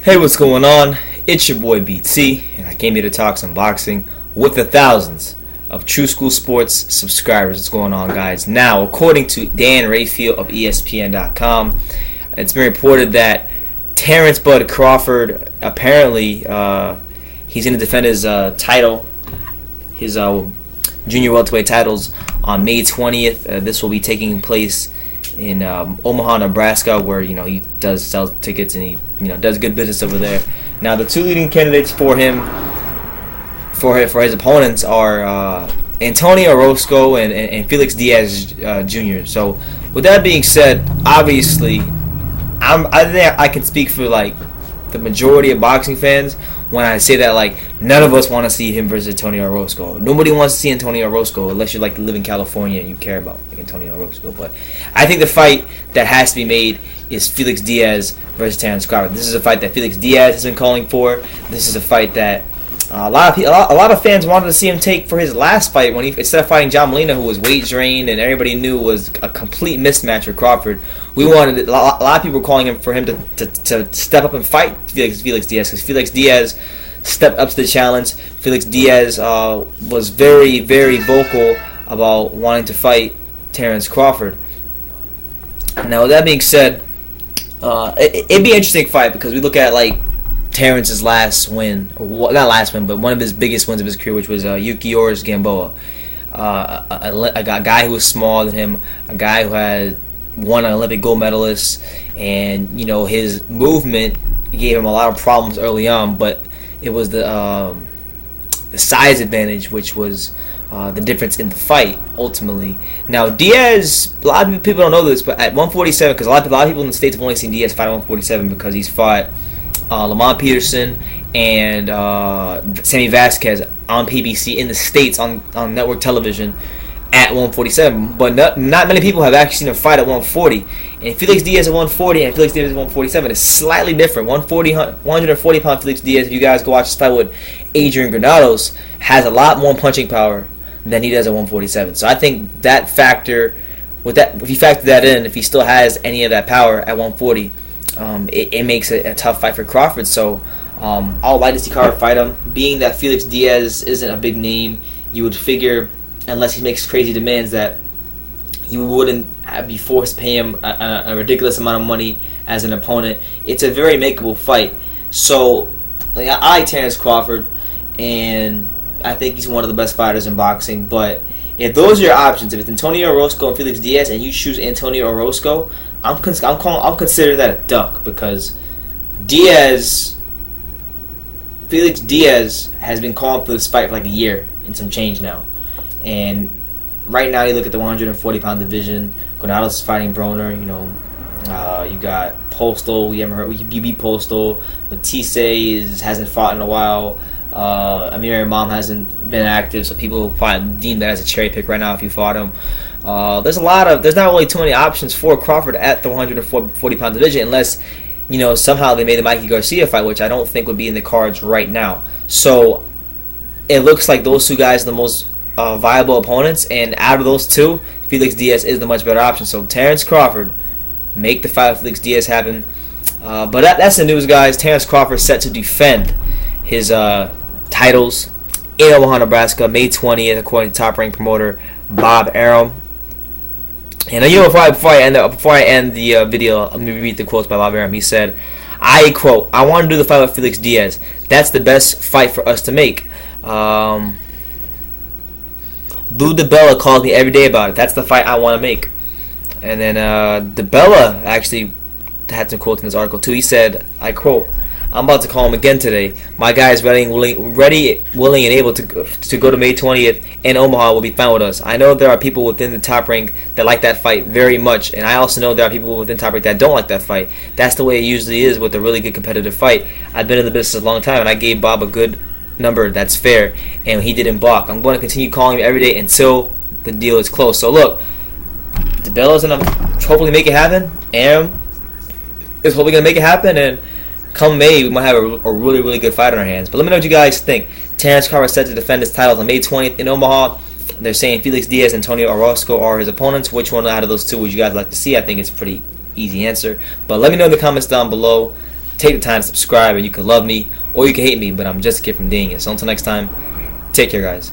Hey, what's going on? It's your boy BT, and I came here to talk some boxing with the thousands of True School Sports subscribers. What's going on, guys? Now, according to Dan Rayfield of ESPN.com, it's been reported that Terence Bud Crawford, apparently, he's going to defend his title, his junior welterweight titles on May 20th. This will be taking place in Omaha, Nebraska, where he does sell tickets and he does good business over there. Now, the two leading candidates for him, for his opponents, are Antonio Orozco and Felix Diaz Jr. So, with that being said, obviously, I think I can speak for the majority of boxing fans when I say that none of us want to see him versus Antonio Orozco. Nobody wants to see Antonio Orozco unless you live in California and you care about Antonio Orozco. But I think the fight that has to be made is Felix Diaz versus Terence Crawford. This is a fight that Felix Diaz has been calling for. This is a fight that a lot of fans wanted to see him take for his last fight when instead of fighting John Molina, who was weight drained and everybody knew was a complete mismatch for Crawford. We wanted a lot of people were calling for him to step up and fight Felix Diaz, because Felix Diaz stepped up to the challenge. Felix Diaz was very, very vocal about wanting to fight Terence Crawford. Now, with that being said, it'd be an interesting fight because we look at Terence's last win, or not last win, but one of his biggest wins of his career, which was Yukiyoris Gamboa, a guy who was smaller than him, a guy who had won an Olympic gold medalist, and his movement gave him a lot of problems early on, but it was the size advantage which was the difference in the fight ultimately. Now, Diaz, a lot of people don't know this, but at 147, because a lot of people in the States have only seen Diaz fight at 147 because he's fought Lamont Peterson and Sammy Vasquez on PBC in the States on network television at 147, but not many people have actually seen him fight at 140. And Felix Diaz at 140 and Felix Diaz at 147 is slightly different. 140 pound Felix Diaz, if you guys go watch this fight with Adrian Granados, has a lot more punching power than he does at 147. So I think that factor, if you factor that in, if he still has any of that power at 140, it makes it a tough fight for Crawford. So I would like to see Crawford fight him. Being that Felix Diaz isn't a big name, you would figure, unless he makes crazy demands, that you wouldn't be forced to pay him a ridiculous amount of money as an opponent. It's a very makeable fight. So I like Terence Crawford, and I think he's one of the best fighters in boxing. But if those are your options, if it's Antonio Orozco and Felix Diaz, and you choose Antonio Orozco, I'm considering that a duck, because Felix Diaz has been calling for this fight for a year and some change now. And right now, you look at the 140-pound division. Granados is fighting Broner. You got Postal. We haven't heard. You beat Postal. Matisse hasn't fought in a while. Amir Imam hasn't been active, so people deem that as a cherry pick right now if you fought him. There's not really too many options for Crawford at the 140-pound division, unless somehow they made the Mikey Garcia fight, which I don't think would be in the cards right now. So it looks like those two guys are the most viable opponents, and out of those two, Felix Diaz is the much better option. So Terence Crawford, make the fight with Felix Diaz happen. But that's the news, guys. Terence Crawford set to defend his titles in Omaha, Nebraska, May 20th, according to top-ranked promoter Bob Arum. And before I end the video, let me read the quotes by Bob Arum. He said, I quote, "I want to do the fight with Felix Diaz. That's the best fight for us to make. Lou Dibella calls me every day about it. That's the fight I want to make." And then Dibella actually had some quotes in this article too. He said, I quote, "I'm about to call him again today. My guy is ready, willing, and able to go to May 20th in Omaha. Will be fine with us. I know there are people within the top rank that like that fight very much, and I also know there are people within top rank that don't like that fight. That's the way it usually is with a really good competitive fight. I've been in the business a long time, and I gave Bob a good number that's fair, and he didn't balk. I'm going to continue calling him every day until the deal is closed." So look, Dibella's going to hopefully make it happen. Arum is hopefully going to make it happen, and come May, we might have a really, really good fight on our hands. But let me know what you guys think. Terence Crawford is set to defend his titles on May 20th in Omaha. They're saying Felix Diaz and Antonio Orozco are his opponents. Which one out of those two would you guys like to see? I think it's a pretty easy answer. But let me know in the comments down below. take the time to subscribe, and you can love me or you can hate me, but I'm just a kid from Dang It. So until next time, take care, guys.